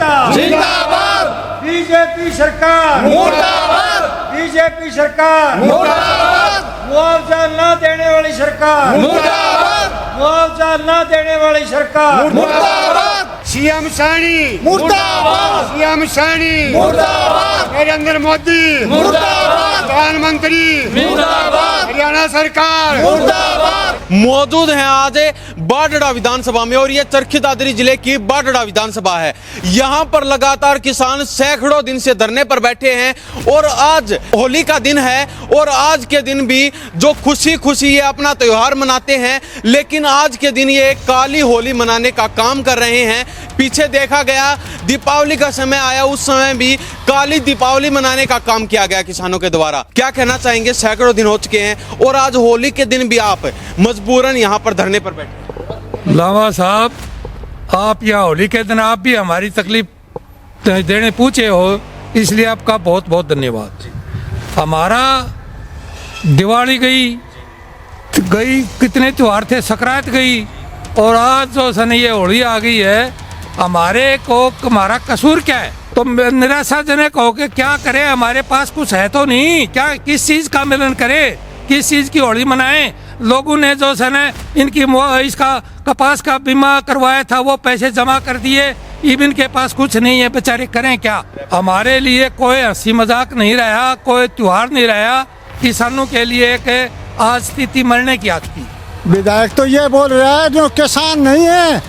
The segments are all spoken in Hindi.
एकता जिंदाबाद, बीजेपी सरकार मुर्दाबाद, बीजेपी सरकार मुर्दाबाद, मुआवजा न देने वाली सरकार मुर्दाबाद, मुआवजा न देने वाली सरकार मुर्दाबाद, सीएम सानी मुर्दाबाद, सीएम सानी मुर्दाबाद, नरेंद्र मोदी मुर्दाबाद, प्रधानमंत्री मुर्दाबाद, हरियाणा सरकार मुर्दाबाद। मौजूद हैं आज बाडड़ा विधानसभा में और ये चरखी दादरी जिले की बाडड़ा विधानसभा है। यहाँ पर लगातार किसान सैकड़ों दिन से धरने पर बैठे हैं और आज होली का दिन है और आज के दिन भी जो खुशी खुशी ये अपना त्योहार मनाते हैं, लेकिन आज के दिन ये काली होली मनाने का काम कर रहे हैं। पीछे देखा गया दीपावली का समय आया, उस समय भी काली दीपावली मनाने का काम किया गया किसानों के द्वारा। क्या कहना चाहेंगे? सैकड़ों दिन हो चुके हैं और आज होली के दिन भी आप मजबूरन यहाँ पर धरने पर बैठे। लामा साहब, आप यहाँ होली के दिन आप भी हमारी तकलीफ देने पूछे हो, इसलिए आपका बहुत बहुत धन्यवाद। हमारा दिवाली गई कितने त्यौहार थे, संक्रांत गई और आज जो सन ये होली आ गई है। हमारा कसूर क्या है? तो निराशाजनक हो के क्या करें, हमारे पास कुछ है तो नहीं। क्या किस चीज़ का मिलन करें, किस चीज़ की होली मनाएं? लोगों ने जो सन इनकी इसका कपास का बीमा करवाया था वो पैसे जमा कर दिए, इवन के पास कुछ नहीं है, बेचारे करें क्या? हमारे लिए कोई हंसी मजाक नहीं रहा, कोई त्योहार नहीं रहा। किसानों के लिए एक आज स्थिति मरने की आ चुकी। विधायक तो ये बोल रहा है जो किसान नहीं है,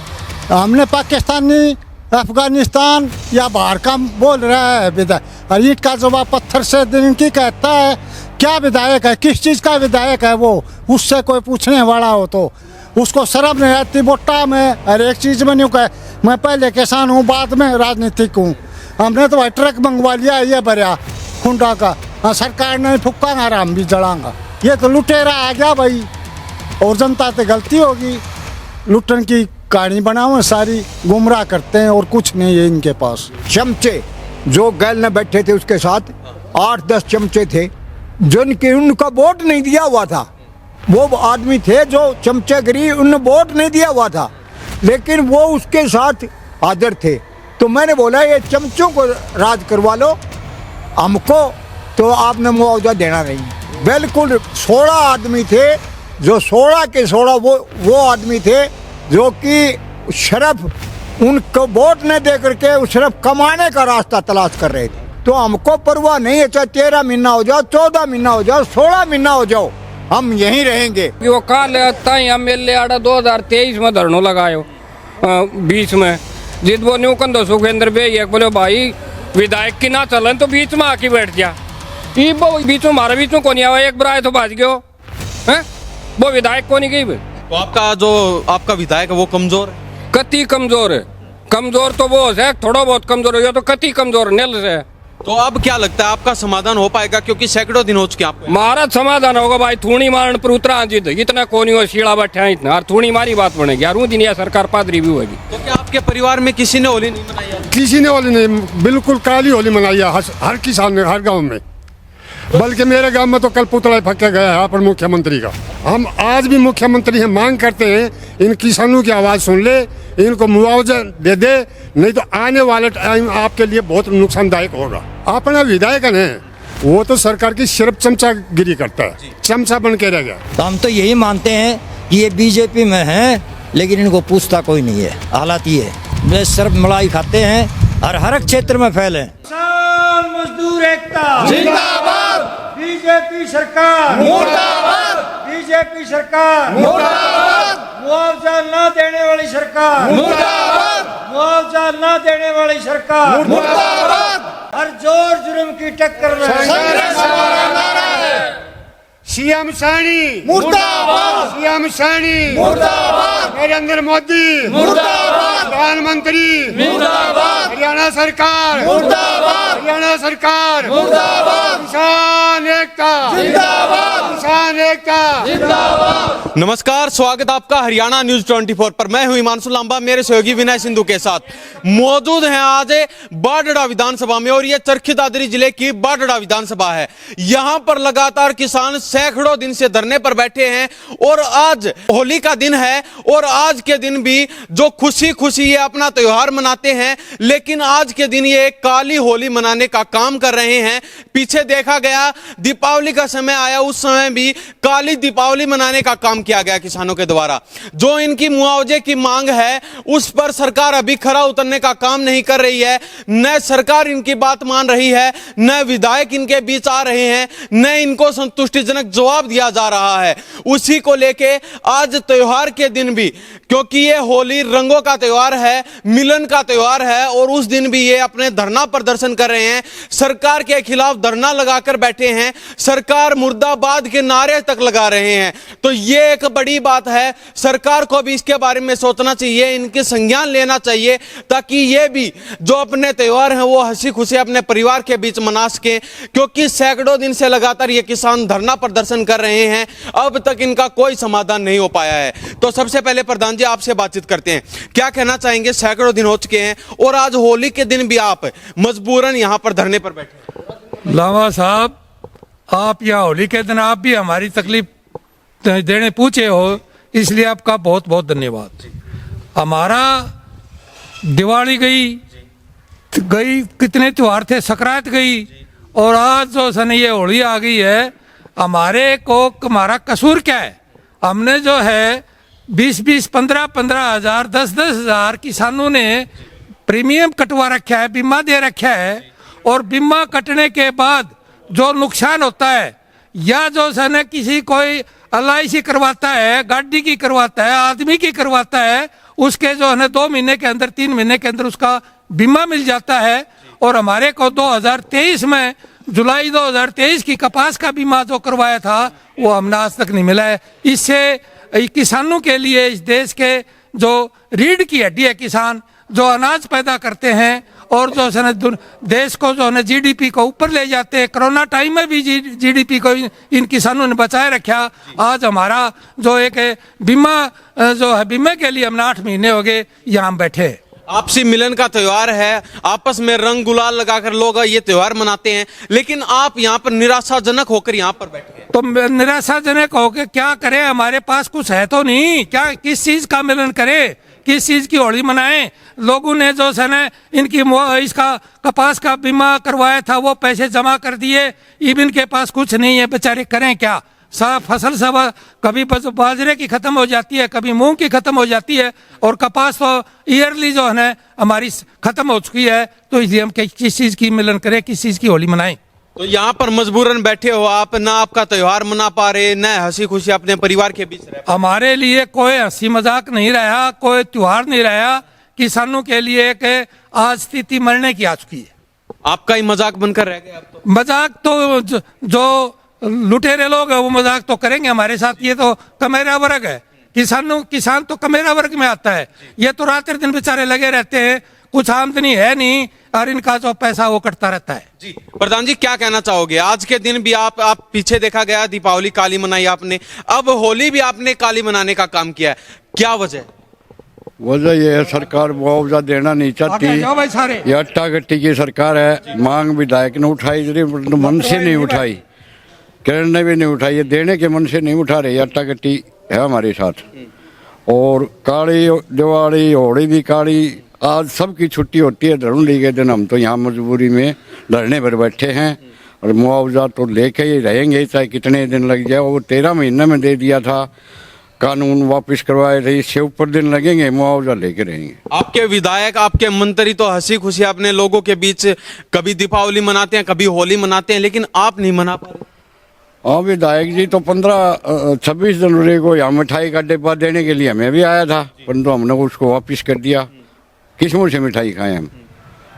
हमने पाकिस्तानी अफगानिस्तान या बाहर का बोल रहा है विधायक। और ईंट का जवाब पत्थर से दिन की कहता है। क्या विधायक है? किस चीज़ का विधायक है वो? उससे कोई पूछने वाला हो तो उसको शर्म नहीं आती। वोटा में हर एक चीज़ में नहीं कहे मैं पहले किसान हूँ बाद में राजनीतिक हूँ। हमने तो भाई ट्रक मंगवा लिया ये भरिया हुंडा का। हाँ, सरकार ने फुक्कांगा हम भी जड़ांगा। ये तो लुटेरा आ गया भाई, और जनता से गलती होगी। लुटन की कहानी बनाओ, सारी गुमराह करते हैं और कुछ नहीं है इनके पास। चमचे जो गैल ने बैठे थे उसके साथ 8-10 चमचे थे जिनकी उनका वोट नहीं दिया हुआ था। वो आदमी थे जो चमचेगिरी, उनने वोट नहीं दिया हुआ था, लेकिन वो उसके साथ हाजिर थे। तो मैंने बोला ये चमचों को राज करवा लो, हमको तो आपने मुआवजा देना नहीं। बिल्कुल 16 आदमी थे जो 16 के 16 वो आदमी थे जो कि शरफ उनको वोट न दे करके उस शरफ कमाने का रास्ता तलाश कर रहे थे। तो हमको परवाह नहीं है, चाहे 13 महीना हो जाओ, 14 महीना हो जाओ, 16 महीना हो जाओ, हम यहीं रहेंगे। वो काल MLA आड़ा 2023 में धरनो लगायो बीच में जिद वो न्यू कंदो सुखेंद्र भाई बोले भाई विधायक की ना चलन तो बीच में आके बैठ गया। ये बीच में हमारे बीच में कौन आया, एक बार आए तो भाज गयो है, वो विधायक कौन गई। तो आपका विधायक है वो कमजोर है? कति कमजोर है। कमजोर तो वो है, थोड़ा बहुत कमजोर हो तो कति कमजोर नील से। तो अब क्या लगता है आपका समाधान हो पाएगा? क्योंकि सैकड़ों दिन हो चुके आपको। हमारा समाधान होगा भाई, थूणी मारन पर उतरा जिद इतना कौन हो शीला बैठा इतना, और थूणी मारी बात बनेगी। यार दिन या सरकार पादरी भी होगी। तो क्या आपके परिवार में किसी ने होली नहीं मनाई? किसी ने होली नहीं, बिल्कुल काली होली मनाई है हर किसान ने, हर गांव में। बल्कि मेरे गांव में तो कल पुतला फक के गया है पर मुख्यमंत्री का। हम आज भी मुख्यमंत्री से मांग करते हैं इन किसानों की आवाज़ सुन ले, इनको मुआवजा दे दे, नहीं तो आने वाले टाइम आपके लिए बहुत नुकसानदायक होगा। अपना विधायक है वो तो सरकार की सिर्फ चमचागिरी करता है, चमचा बन के रह गया। तो हम तो यही मानते हैं कि ये बीजेपी में है, लेकिन इनको पूछता कोई नहीं है। हालात ये वे सिर्फ मलाई खाते हैं और हर एक क्षेत्र में फैले। किसान मजदूर एकता जिंदाबाद, बीजेपी सरकार मुर्दाबाद, बीजेपी सरकार मुर्दाबाद, मुआवजा न देने वाली सरकार मुर्दाबाद, मुआवजा न देने वाली सरकार मुर्दाबाद। हर जोर जुर्म की टक्कर में कांग्रेस हमारा नारा है। सीएम सानी मुर्दाबाद, सीएम सानी मुर्दाबाद, नरेंद्र मोदी मुर्दाबाद, प्रधानमंत्री मुर्दाबाद, हरियाणा सरकार मुर्दाबाद, हरियाणा सरकार मुर्दाबाद, किसान एकता जिंदाबाद, किसान एकता जिंदाबाद। नमस्कार, स्वागत आपका हरियाणा न्यूज 24 पर। मैं हूं हिमांशु लांबा, मेरे सहयोगी विनय सिंधु के साथ मौजूद हैं आज बाडड़ा विधानसभा में और यह चरखी दादरी जिले की बाडड़ा विधानसभा है। यहां पर लगातार किसान सैकड़ों दिन से धरने पर बैठे हैं और आज होली का दिन है और आज के दिन भी जो खुशी खुशी ये अपना त्योहार मनाते हैं, लेकिन आज के दिन ये एक काली होली मनाने का काम कर रहे हैं। पीछे देखा गया दीपावली का समय आया, उस समय भी काली दीपावली मनाने का काम किया गया किसानों के द्वारा। जो इनकी मुआवजे की मांग है उस पर सरकार अभी खरा उतरने का काम नहीं कर रही है। न सरकार इनकी बात मान रही है, न विधायक इनके बीच आ रहे हैं, न इनको संतुष्टिजनक जवाब दिया जा रहा है। उसी को लेके आज त्योहार के दिन भी, क्योंकि ये होली रंगों का त्योहार है, मिलन का त्योहार है, और उस दिन भी ये अपने धरना प्रदर्शन कर रहे हैं। सरकार के खिलाफ धरना लगाकर बैठे हैं, सरकार मुर्दाबाद के नारे तक लगा रहे हैं। तो ये एक बड़ी बात है, सरकार को भी इसके बारे में सोचना चाहिए, इनके संज्ञान लेना चाहिए, ताकि ये भी जो अपने त्योहार हैं वो हंसी खुशी अपने परिवार के बीच मना सके। क्योंकि सैकड़ों दिन से लगातार ये किसान धरना प्रदर्शन कर रहे हैं, अब तक इनका कोई समाधान नहीं हो पाया है। तो सबसे पहले प्रधान जी आपसे बातचीत करते हैं, क्या कहना चाहेंगे? सैकड़ों दिन हो चुके हैं और आज होली के दिन भी आप मजबूरन यहां पर धरने पर बैठे। लावा साहब, आप यहाँ होली के दिन आप भी हमारी तकलीफ देने पूछे हो, इसलिए आपका बहुत बहुत धन्यवाद। हमारा दिवाली गई कितने त्योहार थे, संक्रांत गई, और आज जो सन ये होली आ गई है। हमारा कसूर क्या है? हमने जो है 20-20, 15-15 हजार, 10-10 हजार किसानों ने प्रीमियम कटवा रखा है, बीमा दे रखा है, और बीमा कटने के बाद जो नुकसान होता है, या जो सन किसी कोई LIC करवाता है, गाड़ी की करवाता है, आदमी की करवाता है, उसके जो है 2 महीने के अंदर, 3 महीने के अंदर उसका बीमा मिल जाता है। और हमारे को 2023 में जुलाई 2023 की कपास का बीमा जो करवाया था वो हमने आज तक नहीं मिला है। इससे किसानों के लिए, इस देश के जो रीढ़ की हड्डी है किसान, जो अनाज पैदा करते हैं और जो है देश को जो है GDP को ऊपर ले जाते हैं, कोरोना टाइम में भी GDP को इन किसानों ने बचाए रखा। आज हमारा जो एक बीमा जो है, बीमे के लिए हमने 8 महीने हो गए यहाँ बैठे। आपसी मिलन का त्योहार है, आपस में रंग गुलाल लगाकर लोग ये त्योहार मनाते हैं, लेकिन आप यहाँ पर निराशाजनक होकर यहाँ पर बैठे हैं। तो निराशाजनक होकर क्या करें? हमारे पास कुछ है तो नहीं, क्या किस चीज का मिलन करें, किस चीज की होली मनाएं? लोगों ने जो है इनकी इसका कपास का बीमा करवाया था वो पैसे जमा कर दिए, अब इनके पास कुछ नहीं है, बेचारे करें क्या? फसल सब कभी बाजरे की खत्म हो जाती है, कभी मूंग की खत्म हो जाती है, और कपास तो ईयरली जो है ना हमारी खत्म हो चुकी है। तो इसलिए हम किस चीज की मिलन करें, किस चीज की होली मनाएं? तो यहाँ पर मजबूरन बैठे हो आप, ना आपका त्योहार मना पा रहे, न हंसी खुशी अपने परिवार के बीच रह। हमारे लिए कोई हंसी मजाक नहीं रहा, कोई त्योहार नहीं रहा। किसानों के लिए एक आज स्थिति मरने की आ चुकी है। आपका ही मजाक बनकर रह गया। अब तो मजाक तो जो लुटेरे लोग हैं वो मजाक तो करेंगे हमारे साथ। ये तो कमेरा वर्ग है, किसान तो कमेरा वर्ग में आता है। ये तो रात दिन बेचारे लगे रहते हैं, कुछ आमदनी है नहीं, और इनका जो पैसा वो कटता रहता है। जी प्रधान जी, क्या कहना चाहोगे? आज के दिन भी आप पीछे देखा गया दीपावली काली मनाई आपने, अब होली भी आपने काली मनाने का काम किया है, क्या वजह? वजह यह है सरकार मुआवजा देना नहीं चाहती। ये अट्टा गट्टी की सरकार है। मांग विधायक ने उठाई, मन से नहीं उठाई, किरण ने भी नहीं उठाई, ये देने के मन से नहीं उठा रही। अट्टा गट्टी है हमारे साथ। और काली दिवाली, होली भी काली, आज सबकी छुट्टी होती है धरने के दिन। हम तो यहाँ मजबूरी में धरने पर बैठे हैं, और मुआवजा तो लेके ही रहेंगे, चाहे कितने दिन लग जाए। वो 13 महीने में दे दिया था, कानून वापस करवाए थे, इससे ऊपर दिन लगेंगे, मुआवजा लेके रहेंगे। आपके विधायक, आपके मंत्री तो हंसी खुशी अपने लोगों के बीच कभी दीपावली मनाते हैं, कभी होली मनाते हैं, लेकिन आप नहीं मना पा रहे। हाँ, विधायक जी तो 26 जनवरी को यहाँ मिठाई का डिब्बा देने के लिए हमें भी आया था, परंतु हमने उसको वापस कर दिया। किस मुँह से मिठाई खाएं हम?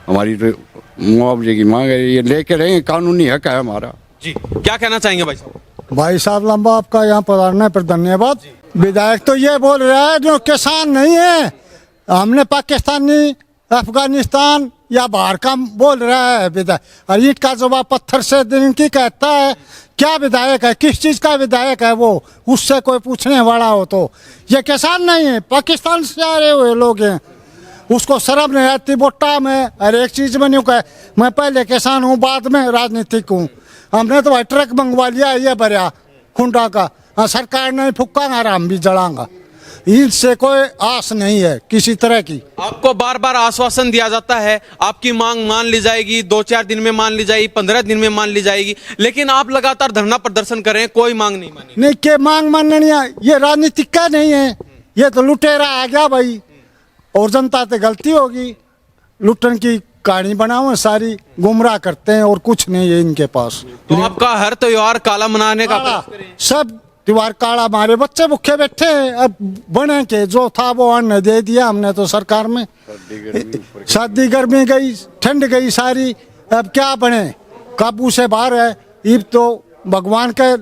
हमारी तो मुआवजे की मांग है, ये लेके रहेंगे, कानूनी हक है हमारा। जी क्या कहना चाहेंगे भाई साहब? भाई साहब लंबा आपका यहाँ पधारने पर धन्यवाद। विधायक तो ये बोल रहा है जो किसान नहीं है, हमने पाकिस्तानी, अफगानिस्तान या बाहर का बोल रहा है विधायक। और ईंट का जवाब पत्थर से दिन की कहता है। क्या विधायक है? किस चीज़ का विधायक है वो? उससे कोई पूछने वाला हो तो। ये किसान नहीं है, पाकिस्तान से आ रहे हुए लोग हैं। उसको शर्म नहीं आती। बोटा में हर एक चीज़ में नहीं कहे मैं पहले किसान हूँ, बाद में राजनीतिक हूँ। हमने तो भाई ट्रक मंगवा लिया, ये भरिया खुंडा का। हाँ, सरकार नहीं फुक्कांगा, हम भी जड़ांगा। इनसे कोई आस नहीं है किसी तरह की। आपको बार बार आश्वासन दिया जाता है आपकी मांग मान ली जाएगी, 2-4 दिन में मान ली जाएगी, 15 दिन में मान ली जाएगी, लेकिन आप लगातार धरना प्रदर्शन कर रहे हैं, कोई मांग नहीं मानी। नहीं के मांग माननी है, ये राजनीतिक का नहीं है, ये तो लुटेरा आ गया भाई, और जनता से गलती होगी, लुटन की कहानी बनाओ सारी, गुमराह करते हैं और कुछ नहीं है इनके पास। तो आपका हर त्योहार काला मनाने का प्रयास करें। सब त्योहार काला, हमारे बच्चे भूखे बैठे हैं, अब बने के जो था वो अन्न दे दिया हमने तो सरकार में, सर्दी गर्मी गई, ठंड गई सारी, अब क्या बने, काबू से बाहर है, अब तो भगवान के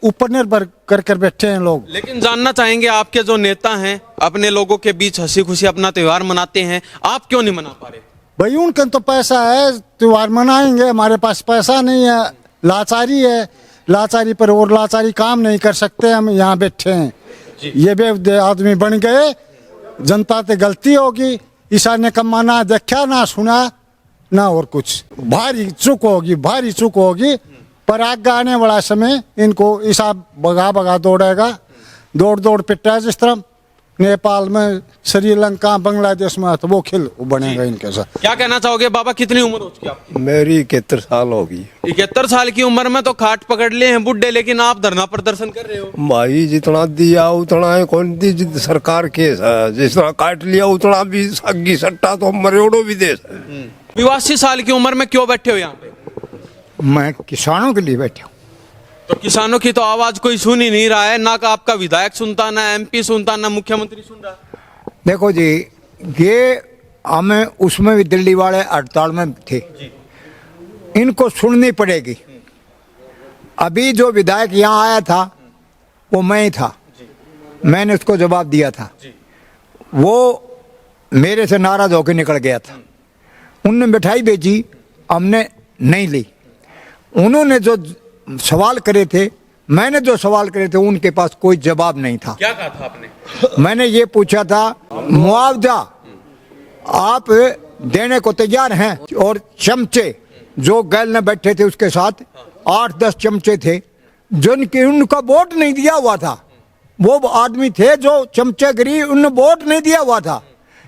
ऊपर निर्भर कर बैठे हैं लोग। लेकिन जानना चाहेंगे आपके जो नेता हैं अपने लोगों के बीच हंसी खुशी अपना त्योहार मनाते हैं, आप क्यों नहीं मना पा रहे? भाई उनका तो पैसा है, त्योहार मनाएंगे, हमारे पास पैसा नहीं है, लाचारी है, लाचारी पर और लाचारी काम नहीं कर सकते, हम यहाँ बैठे हैं, ये भी आदमी बन गए, जनता से गलती होगी, ईसा ने कमा ना देखा ना सुना ना और कुछ, भारी चूक होगी, भारी चूक होगी, पर आगे आने वाला समय इनको ईसा भगा दौड़ेगा, दौड़ पिटा जिस तरह नेपाल में, श्रीलंका, बांग्लादेश में, तो वो खेल बनेगा इनके साथ। क्या कहना चाहोगे बाबा, कितनी उम्र हो चुकी है आपकी? मेरी 71 साल होगी। 71 साल की उम्र में तो खाट पकड़ लिए हैं बुड्ढे, लेकिन आप धरना प्रदर्शन कर रहे हो। भाई जितना दिया उतना है, कौन दी सरकार के, जिस तरह काट लिया उतना भी सग्गी सट्टा तो मरोड़ो भी दे। 82 साल की उम्र में क्यों बैठे हो यहाँ पे? मैं किसानों के लिए बैठा हूँ। तो किसानों की तो आवाज कोई सुन ही नहीं रहा है, ना का आपका विधायक सुनता, ना एमपी सुनता, ना मुख्यमंत्री सुन रहा। देखो जी, ये हमें उसमें भी दिल्ली वाले हड़ताल में थे, इनको सुननी पड़ेगी। अभी जो विधायक यहाँ आया था वो मैं ही था, मैंने उसको जवाब दिया था, वो मेरे से नाराज होकर निकल गया था, उनने मिठाई बेची, हमने नहीं ली, उन्होंने जो सवाल करे थे, मैंने जो सवाल करे थे, उनके पास कोई जवाब नहीं था। क्या कहा था आपने? मैंने ये पूछा था मुआवजा आप देने को तैयार हैं, और चमचे जो गैल में बैठे थे उसके साथ 8-10 चमचे थे, जिनके उनका वोट नहीं दिया हुआ था, वो आदमी थे जो चमचेगिरी, उन्होंने वोट नहीं दिया हुआ था,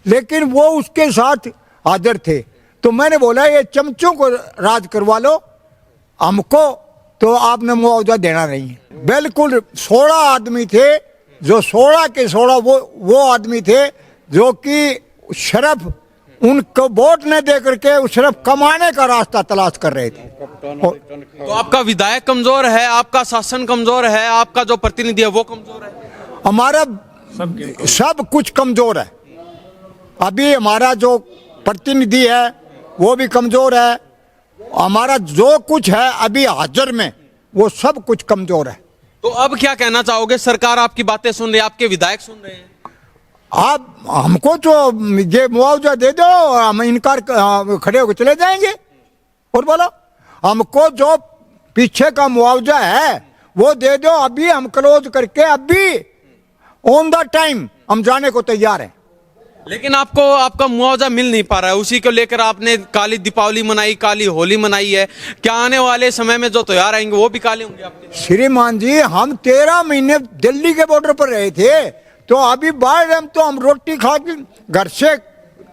लेकिन वो उसके साथ हाजिर थे। तो मैंने बोला ये चमचों को राज करवा लो, हमको तो आपने मुआवजा देना नहीं है। बिल्कुल 16 आदमी थे, जो 16 के 16 वो आदमी थे जो कि सिर्फ उनको वोट न दे करके सिर्फ कमाने का रास्ता तलाश कर रहे थे। तो आपका विधायक कमजोर है, आपका शासन कमजोर है, आपका जो प्रतिनिधि है वो कमजोर है? हमारा सब कुछ कमजोर है। अभी हमारा जो प्रतिनिधि है वो भी कमजोर है, हमारा जो कुछ है अभी हाजिर में वो सब कुछ कमजोर है। तो अब क्या कहना चाहोगे? सरकार आपकी बातें सुन रही है, आपके विधायक सुन रहे हैं, आप हमको तो ये मुआवजा दे दो, हम इनकार खड़े होकर चले जाएंगे। और बोलो हमको जो पीछे का मुआवजा है वो दे दो, अभी हम क्लोज करके अभी ऑन द टाइम हम जाने को तैयार हैं। लेकिन आपको आपका मुआवजा मिल नहीं पा रहा है, उसी को लेकर आपने काली दीपावली मनाई, काली होली मनाई है। क्या आने वाले समय में जो त्योहार आएंगे वो भी काले होंगे आपके? श्रीमान जी, हम 13 महीने दिल्ली के बॉर्डर पर रहे थे, तो अभी बाहर हम रोटी खा के घर से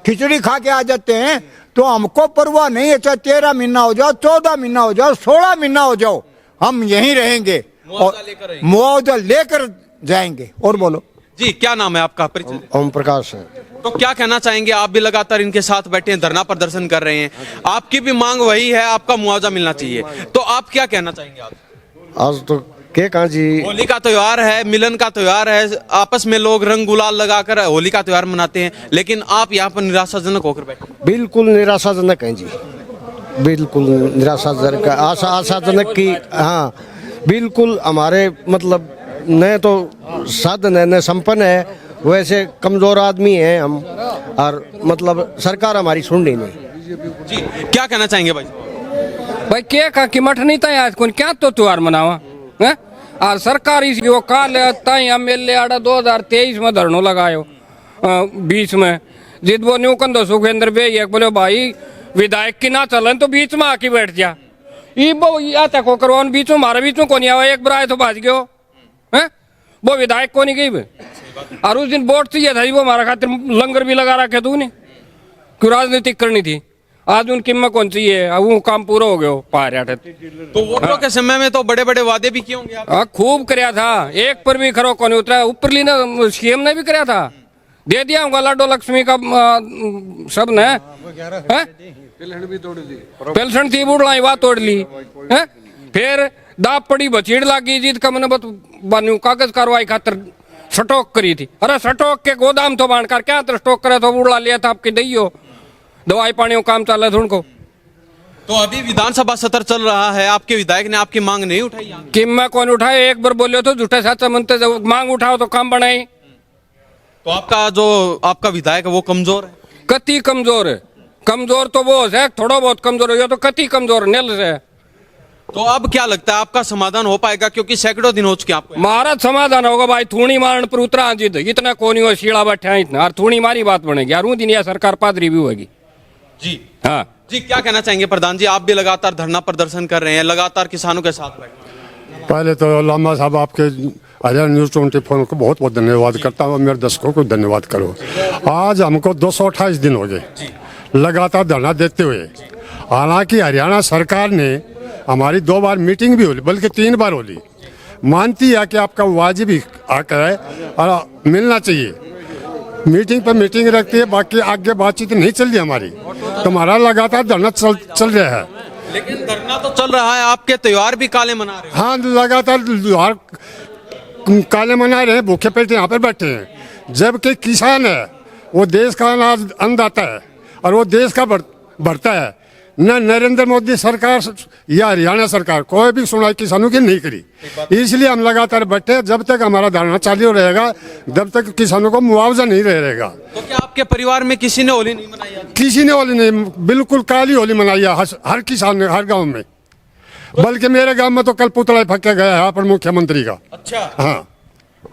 खिचड़ी खा के आ जाते हैं, तो हमको परवाह नहीं है, चाहे 13 महीना हो जाओ, 14 महीना हो जाओ, 16 महीना हो जाओ, हम यहीं रहेंगे और मुआवजा लेकर जाएंगे। और बोलो जी, क्या नाम है आपका? परिचय। ओम प्रकाश है। तो क्या कहना चाहेंगे? आप भी लगातार इनके साथ बैठे हैं, धरना प्रदर्शन कर रहे हैं, आपकी भी मांग वही है, आपका मुआवजा मिलना चाहिए, तो आप क्या कहना चाहेंगे? आज तो के कहा जी, होली का त्योहार है, मिलन का त्योहार है, आपस में लोग रंग गुलाल लगाकर होली का त्योहार मनाते हैं, लेकिन आप यहाँ पर निराशाजनक होकर बैठे। बिल्कुल निराशाजनक है जी, बिल्कुल निराशाजनक, आशाजनक की। हाँ बिल्कुल, हमारे मतलब न तो साधन है न संपन्न है, वैसे कमजोर आदमी हैं हम, और मतलब सरकार हमारी सुन रही नहीं जी। क्या कहना चाहेंगे भाई? भाई क्या का कि मठ नहीं था आज कौन क्या तो त्योहार मनावा है, और सरकार इसी वो काल ताई एमएलए आड़ा 2023 में धरनो लगायो 20 में जिद वो न्यू कंदो सुखेंद्र बे एक बोले भाई विधायक की ना चलन तो बीच में आके बैठ जा, ये वो आता को करवान बीच में, हमारे बीच में कौन आवा, एक बराए तो भाज गयो है, वो विधायक को नहीं गई। और उस दिन वोट चाहिए था जी, वो हमारा खातिर लंगर भी लगा रखे तूने, क्यों राजनीतिक करनी थी। आज उनकी में कौन चाहिए, अब वो काम पूरा हो गया पार। तो वोटों के समय में तो बड़े बड़े वादे भी किए होंगे आप। हाँ खूब कराया था, एक पर भी खरो कौन उतरा। ऊपरली ने सीएम ने भी कराया था, दे दिया होगा लाडो लक्ष्मी का सब ने, पेंशन थी बुढ़लाई बात तोड़ ली है। फिर दाप पड़ी बचीड़ लागी जीत का मैंने बनू कागज कार्रवाई खातर स्टॉक करी थी। अरे स्टॉक के गोदाम तो बांध कर क्या स्टॉक करे तो बुढ़ला लिया था आपकी दइयो दवाई पानी काम चल रहा था उनको। तो अभी विधानसभा सत्र चल रहा है, आपके विधायक ने आपकी मांग नहीं उठाई? कि मैं कौन उठाए, एक बार बोले तो झूठे साचा मनते मांग उठाओ तो काम बनाए। तो आपका विधायक है वो कमजोर है? कति कमजोर है, कमजोर तो वो है थोड़ा बहुत कमजोर है, तो कति कमजोर नेल से। तो अब क्या लगता है आपका समाधान हो पाएगा, क्योंकि सैकड़ों दिन हो चुके आपको? महाराज समाधान होगा भाई, थूणी मारन पर उतरा जिद इतना कोनी हो शीला बैठा इतना, और थूणी मारी बात बनेगी यार, दिन या सरकार पादरी भी होगी जी। हाँ जी क्या कहना चाहेंगे प्रधान जी, आप भी लगातार धरना प्रदर्शन कर रहे हैं, लगातार किसानों के साथ बैठे। पहले तो लामा साहब आपके हरियाणा न्यूज़ 24 को बहुत बहुत धन्यवाद करता हूँ, मेरे दर्शकों को धन्यवाद करो। आज हमको 228 दिन हो गए लगातार धरना देते हुए। हालांकि हरियाणा सरकार ने हमारी 2 बार मीटिंग भी होली, बल्कि 3 बार होली, मानती है कि आपका वाजिब हक है और मिलना चाहिए। मीटिंग पर मीटिंग रखती है, बाकी आगे बातचीत नहीं चल रही हमारी, तो हमारा लगातार धरना चल रहा है। लेकिन धरना तो चल रहा है, आपके त्योहार भी काले मना रहे हैं। हाँ लगातार त्योहार काले मना रहे हैं, भूखे पेट यहाँ पर बैठे हैं। जबकि किसान है वो देश का अनाज अन्नदाता है और वो देश का बढ़ता है। न नरेंद्र मोदी सरकार या हरियाणा सरकार कोई भी सुनाई किसानों की नहीं करी, इसलिए हम लगातार बैठे। जब तक हमारा धरना चालू रहेगा जब तक किसानों को मुआवजा नहीं रहेगा। तो क्या आपके परिवार में किसी ने होली नहीं मनाई? किसी ने होली नहीं, बिल्कुल काली होली मनाई है हर किसान ने, हर गाँव में। बल्कि मेरे गाँव में तो कल पुतला फक के गया है अपर मुख्यमंत्री का। अच्छा हाँ,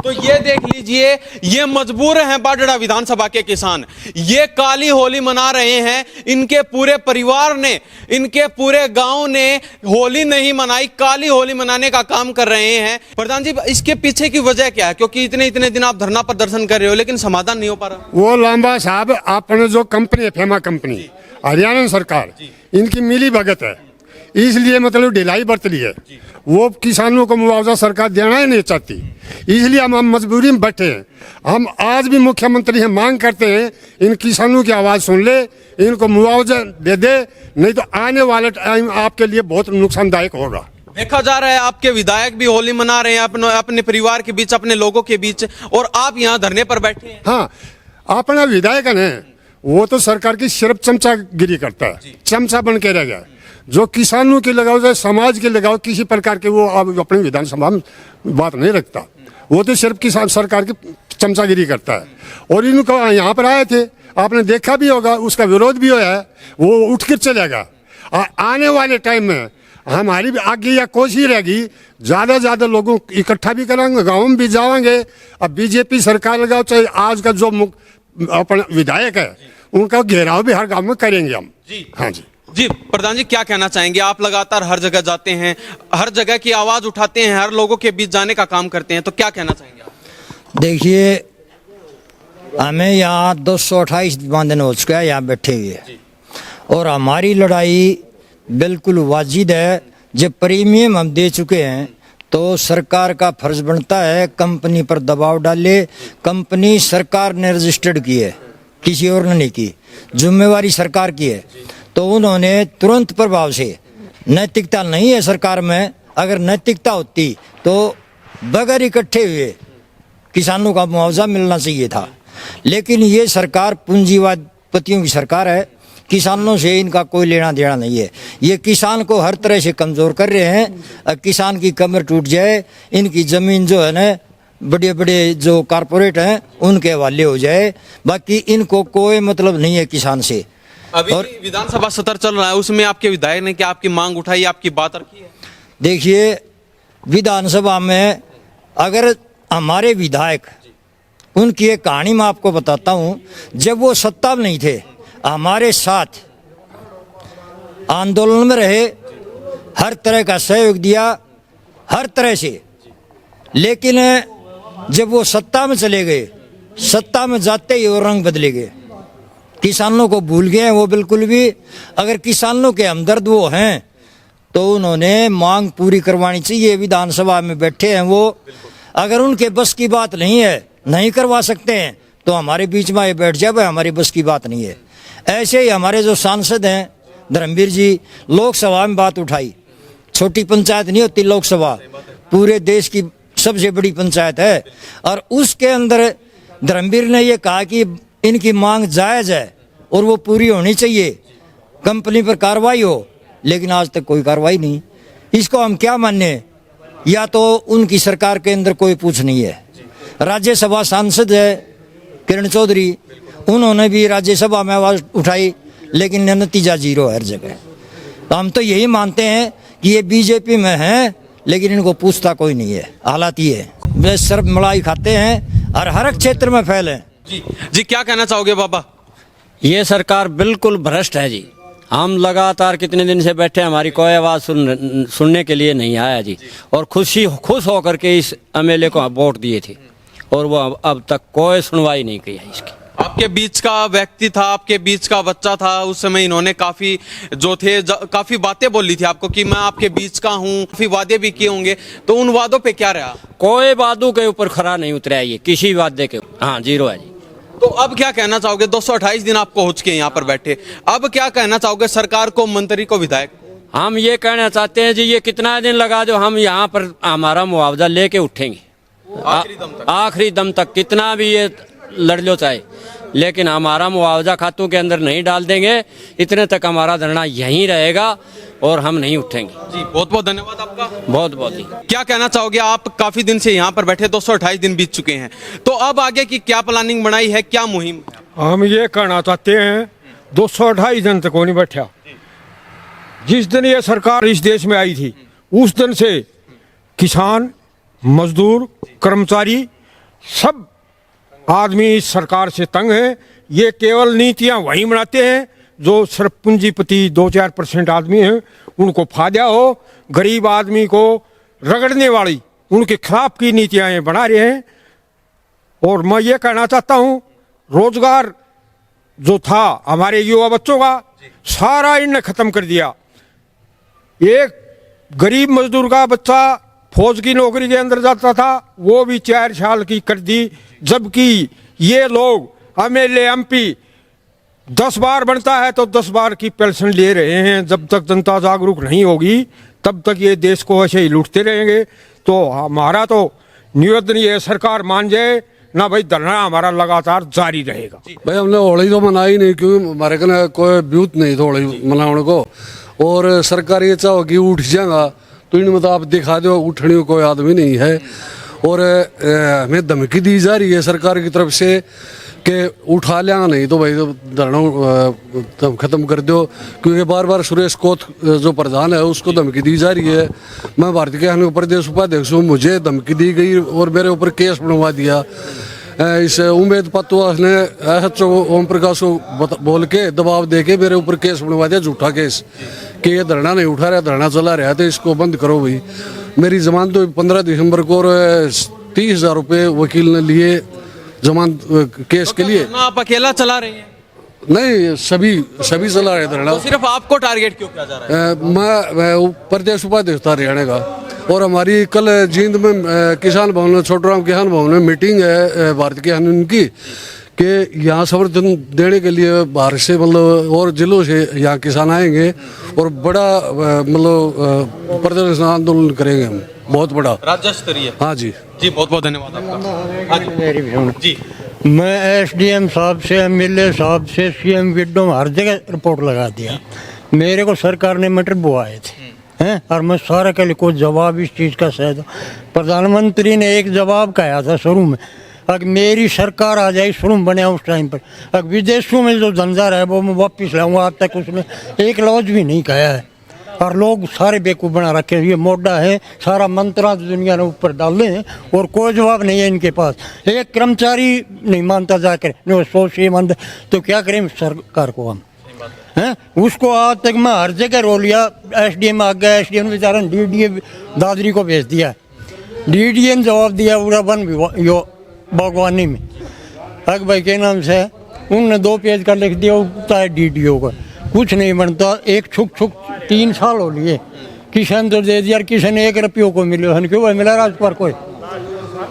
तो ये देख लीजिए, ये मजबूर हैं बाडड़ा विधानसभा के किसान, ये काली होली मना रहे हैं। इनके पूरे परिवार ने, इनके पूरे गांव ने होली नहीं मनाई, काली होली मनाने का काम कर रहे हैं। प्रधान जी इसके पीछे की वजह क्या है, क्योंकि इतने दिन आप धरना प्रदर्शन कर रहे हो लेकिन समाधान नहीं हो पा रहा? वो लांबा साहब आपने जो कंपनी है फेमा कंपनी हरियाणा सरकार, इनकी मिली भगत है, इसलिए मतलब ढिलाई बरत ली है। वो किसानों को मुआवजा सरकार देना ही नहीं चाहती, इसलिए हम मजबूरी में बैठे हैं। हम आज भी मुख्यमंत्री हैं, मांग करते हैं इन किसानों की आवाज़ सुन ले, इनको मुआवजा दे दे, नहीं तो आने वाले टाइम आपके लिए बहुत नुकसानदायक होगा। देखा जा रहा है आपके विधायक भी होली मना रहे हैं अपने परिवार के बीच, अपने लोगों के बीच, और आप यहाँ धरने पर बैठे हैं। हाँ, अपना विधायक है वो तो सरकार की सिर्फ चमचागिरी करता है, चमचा बन के रह गया। जो किसानों की लगाओ चाहे समाज के लगाओ, किसी प्रकार के वो अब अपनी विधानसभा में बात नहीं रखता, वो तो सिर्फ किसान सरकार की चमचागिरी करता है। और इनको यहाँ पर आए थे, आपने देखा भी होगा, उसका विरोध भी हुआ है, वो उठ कर चलेगा। आने वाले टाइम में हमारी भी आगे या कोशिश रहेगी, ज़्यादा ज़्यादा लोगों इकट्ठा भी करेंगे, गाँव में भी जाएंगे। अब बीजेपी सरकार लगाओ चाहे आज का जो अपना विधायक है उनका घेराव भी हर गाँव में करेंगे हम। जी हाँ जी जी। प्रधान जी क्या कहना चाहेंगे, आप लगातार हर जगह जाते हैं, हर जगह की आवाज उठाते हैं, हर लोगों के बीच जाने का काम करते हैं, तो क्या कहना चाहेंगे आप? देखिए हमें यहाँ 228 दिन हो चुका है यहाँ बैठे हुए, और हमारी लड़ाई बिल्कुल वाजिद है। जब प्रीमियम हम दे चुके हैं तो सरकार का फर्ज बनता है कंपनी पर दबाव डाले। कंपनी सरकार ने रजिस्टर्ड की है, किसी और ने नहीं की, जिम्मेवारी सरकार की है। तो उन्होंने तुरंत प्रभाव से, नैतिकता नहीं है सरकार में, अगर नैतिकता होती तो बगैर इकट्ठे हुए किसानों का मुआवजा मिलना चाहिए था। लेकिन ये सरकार पूंजीवादपतियों की सरकार है, किसानों से इनका कोई लेना देना नहीं है। ये किसान को हर तरह से कमज़ोर कर रहे हैं। किसान की कमर टूट जाए, इनकी ज़मीन जो है ना बड़े बड़े जो कारपोरेट हैं उनके हवाले हो जाए, बाकी इनको कोई मतलब नहीं है किसान से। अभी विधानसभा सत्र चल रहा है, उसमें आपके विधायक ने क्या आपकी मांग उठाई, आपकी बात रखी है? देखिए विधानसभा में अगर हमारे विधायक, उनकी एक कहानी मैं आपको बताता हूँ। जब वो सत्ता में नहीं थे, हमारे साथ आंदोलन में रहे, हर तरह का सहयोग दिया, हर तरह से। लेकिन जब वो सत्ता में चले गए सत्ता में जाते ही वो रंग बदले गए, किसानों को भूल गए वो बिल्कुल भी। अगर किसानों के हमदर्द वो हैं तो उन्होंने मांग पूरी करवानी चाहिए। विधानसभा में बैठे हैं वो, अगर उनके बस की बात नहीं है, नहीं करवा सकते हैं तो हमारे बीच में ये बैठ जाए, भाई हमारी बस की बात नहीं है। ऐसे ही हमारे जो सांसद हैं धर्मवीर जी, लोकसभा में बात उठाई, छोटी पंचायत नहीं होती लोकसभा, पूरे देश की सबसे बड़ी पंचायत है, और उसके अंदर धर्मवीर ने ये कहा कि इनकी मांग जायज़ है और वो पूरी होनी चाहिए, कंपनी पर कार्रवाई हो, लेकिन आज तक कोई कार्रवाई नहीं। इसको हम क्या माने? या तो उनकी सरकार के अंदर कोई पूछ नहीं है। राज्यसभा सांसद है किरण चौधरी, उन्होंने भी राज्यसभा में आवाज़ उठाई, लेकिन नतीजा जीरो है हर जगह। तो हम तो यही मानते हैं कि ये बीजेपी में हैं, लेकिन इनको पूछता कोई नहीं है। हालात ये है, वे सिर्फ मलाई खाते हैं और हर एक क्षेत्र में फैले। जी क्या कहना चाहोगे बाबा? ये सरकार बिल्कुल भ्रष्ट है जी। हम लगातार कितने दिन से बैठे, हमारी कोई आवाज़ सुनने के लिए नहीं आया जी, और खुश होकर के इस एमएलए को वोट दिए थे, और वो अब तक कोई सुनवाई नहीं की है इसकी। आपके बीच का व्यक्ति था, आपके बीच का बच्चा था, उस समय इन्होंने काफी जो थे काफी बातें बोली थी आपको कि मैं आपके बीच का हूँ, काफी वादे भी किए होंगे, तो उन वादों पे क्या रहा? कोई वादों के ऊपर खरा नहीं उतरा है ये, किसी वादे के, हाँ जीरो है जी। तो अब क्या कहना चाहोगे? 228 दिन आपको हो चुके हैं यहाँ पर बैठे, अब क्या कहना चाहोगे सरकार को, मंत्री को, विधायक? हम ये कहना चाहते हैं जी, ये कितना दिन लगा जो हम यहाँ पर हमारा मुआवजा लेके उठेंगे आखिरी दम तक, कितना भी ये लड़ लो चाहे, लेकिन हमारा मुआवजा खातों के अंदर नहीं डाल देंगे, इतने तक हमारा धरना यहीं रहेगा और हम नहीं उठेंगे जी। बहुत बहुत धन्यवाद आपका। बहुत बहुत ही। क्या कहना चाहोगे? आप काफी दिन से यहाँ पर बैठे, 228 दिन बीत चुके हैं, तो अब आगे की क्या प्लानिंग बनाई है, क्या मुहिम? हम ये कहना चाहते हैं 228 दिन तक नहीं बैठा। जिस दिन ये सरकार इस देश में आई थी उस दिन से किसान, मजदूर, कर्मचारी, सब आदमी इस सरकार से तंग है। ये केवल नीतियां वही बनाते हैं जो सिर्फ पूंजीपति 2-4% आदमी हैं, उनको फायदा हो, गरीब आदमी को रगड़ने वाली उनके खिलाफ की नीतियां ये बना रहे हैं। और मैं ये कहना चाहता हूँ, रोजगार जो था हमारे युवा बच्चों का, सारा इनने खत्म कर दिया। एक गरीब मजदूर का बच्चा फौज की नौकरी के अंदर जाता था, वो भी 4 साल की कर दी, जबकि ये लोग एमएलए एमपी 10 बार बनता है तो 10 बार की पेंशन ले रहे हैं। जब तक जनता जागरूक नहीं होगी तब तक ये देश को ऐसे ही लूटते रहेंगे। तो हमारा तो निवेदन ये सरकार मान जाए ना भाई, धरना हमारा लगातार जारी रहेगा। भाई हमने होली तो मनाई नहीं, क्योंकि हमारे कने कोई ब्यूत नहीं था होली मनाने को, और सरकार ये चाहो कि उठ जाएगा तो इन मतलब आप दिखा दो, उठने को कोई आदमी नहीं है। और हमें धमकी दी जा रही है सरकार की तरफ से कि उठा लिया नहीं तो भाई तो धरना खत्म कर दो, क्योंकि बार बार सुरेश कोथ जो प्रधान है उसको धमकी दी जा रही है। मैं भारतीय किसान प्रदेश उपाध्यक्ष हूँ, मुझे धमकी दी गई और मेरे ऊपर केस बनवा दिया। इस उम्मेद पतवास ने SHO ओम प्रकाश को बोल के दबाव दे के मेरे ऊपर केस बनवा दिया, झूठा केस, कि ये धरना नहीं उठा रहा, धरना चला रहा है, तो इसको बंद करो भाई। मेरी जमानत तो 15 दिसंबर को, और 30,000 रुपये वकील ने लिए जमानत केस के लिए। आप अकेला चला रहे हैं? नहीं, सभी चला रहे धरना। तो सिर्फ आपको टारगेट क्यों किया जा रहा है? मैं प्रदेश उपाध्यक्ष था हरियाणा का, और हमारी कल जींद में किसान भवन में, छोटराम किसान भवन में मीटिंग है भारतीय किसान की, कि यहाँ समर्थन देने के लिए बाहर से मतलब और जिलों से यहाँ किसान आएंगे और बड़ा मतलब प्रदर्शन आंदोलन करेंगे हम, बहुत बड़ा राज्य स्तरीय। हाँ जी जी, बहुत बहुत धन्यवाद आपका। जी, मैं SDM साहब से, MLA साहब से, CM विडो हर जगह रिपोर्ट लगा दिया। मेरे को सरकार ने मटर बुआए थे हैं, और मैं सारा के लिए कोई जवाब इस चीज़ का शायद प्रधानमंत्री ने एक जवाब कहा था शुरू में, अगर मेरी सरकार आ जाए, शुरू में बने उस टाइम पर, अगर विदेशों में जो धंधा है वो मैं वापस लाऊंगा। आज तक उसने एक लफ्ज भी नहीं कहा है, और लोग सारे बेवकूफ़ बना रखे हैं। ये मोटा है, सारा मंत्रा दुनिया ने ऊपर डाले हैं और कोई जवाब नहीं है इनके पास। एक कर्मचारी नहीं मानता जाकर, नहीं सोच ये मानता, तो क्या करें सरकार को हम हैं? उसको आज तक मैं हर जगह रो लिया। SDM आ गया, SDM बेचारा DDA दादरी को भेज दिया, DDA ने जवाब दिया उड़ावन यो बागवानी में। हक भाई के नाम से, उनने 2 पेज का लिख दिया, उगता है DDO का, कुछ नहीं बनता। एक छुक 3 साल हो लिए, किसान तो दे दिया, किसान 1 रुपये को मिले, क्यों भाई मिला राज पर कोई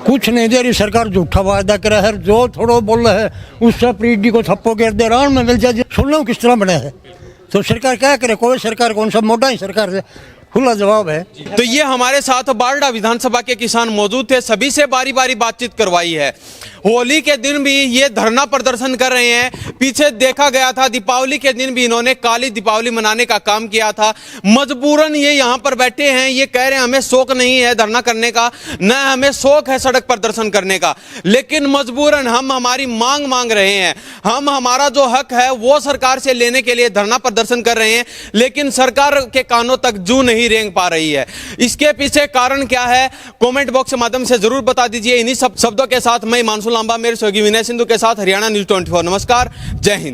कुछ नहीं दे रही सरकार, झूठा वायदा कर है, जो थोड़ा बोल रहा है उससे पीडी को थप्पो कर दे रहा में मिल जाए। सुन लो किस तरह बना है, तो सरकार क्या करे, कोई सरकार कौन सा मोटा ही सरकार से खुला जवाब है। तो ये हमारे साथ बारडा विधानसभा के किसान मौजूद थे, सभी से बारी बारी बातचीत करवाई है। होली के दिन भी ये धरना प्रदर्शन कर रहे हैं। पीछे देखा गया था दीपावली के दिन भी इन्होंने काली दीपावली मनाने का काम किया था। मजबूरन ये यहाँ पर बैठे हैं, ये कह रहे हैं हमें शौक नहीं है धरना करने का, न हमें शौक है सड़क प्रदर्शन करने का, लेकिन मजबूरन हम हमारी मांग रहे हैं। हम हमारा जो हक है वो सरकार से लेने के लिए धरना प्रदर्शन कर रहे हैं, लेकिन सरकार के कानों तक जू नहीं रेंग पा रही है। इसके पीछे कारण क्या है, कमेंट बॉक्स के माध्यम से जरूर बता दीजिए। इन्हीं सब शब्दों के साथ मैं हिमांशु लांबा, मेरे सहयोगी विनय सिंधु के साथ हरियाणा न्यूज़ 24। नमस्कार, जय हिंद।